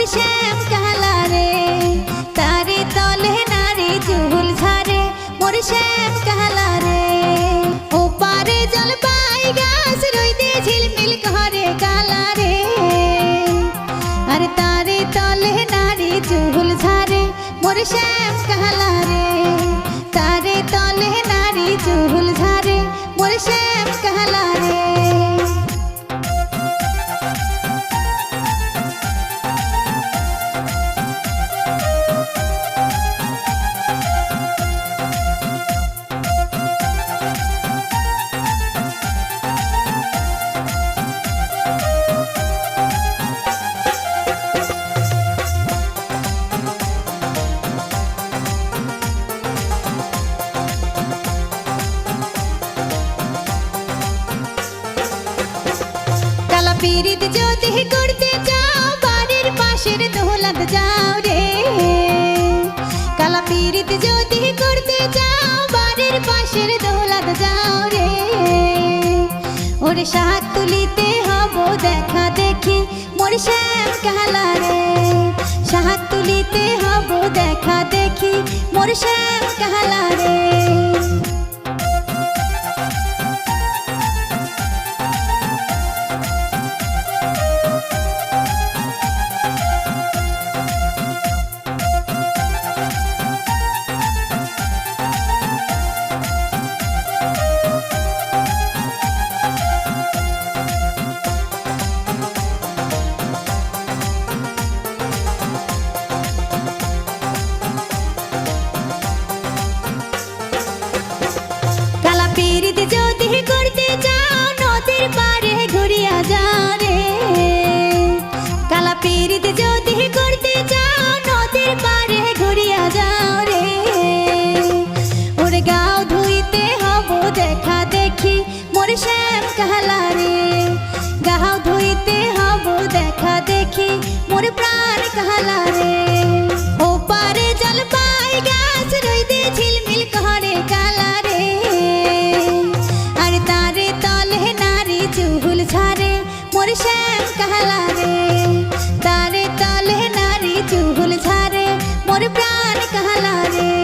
শ্যাম কালা রে তারে তলে নারী চুল ঝারে মোর শ্যাম কালা রে ও পারে জল পাই গাছ রইতে ঝিলমিল করে কালা রে আর তারে তলে নারী চুল ঝারে মোর শ্যাম কালা রে তারে তলে নারী চুল ঝারে মোর শ্যাম কালা রে পীড়িত যদি করতে যাও বাড়ির পাশের দৌলত যাও রে কালা পীড়িত যদি করতে যাও বাড়ির পাশের দৌলত যাও রে ওর সাত তুলিতে হব দেখা দেখি মোর শ্যাম কালা রে সাত তুলিতে হব দেখা দেখি মোর শ্যাম কালা রে পীড়িত যদি করতে যাও নদীর পারে ঘুরিয়া যাও রে কালা পীড়িত যদি করতে যাও নদীর পারে ঘুরিয়া যাও রে ওর গাও ধুইতে হব দেখা দেখি মোর শ্যাম কালা রে গাও ধুইতে হব দেখা দেখি মোর প্রাণ কালা রে ও পারে জল পাই গাছ রইতে ঝিলমিল করে কালা রে চুল ঝারে মোর শ্যাম কালা রে তারে তলে নারী চুল ঝারে মোর প্রাণ কালা রে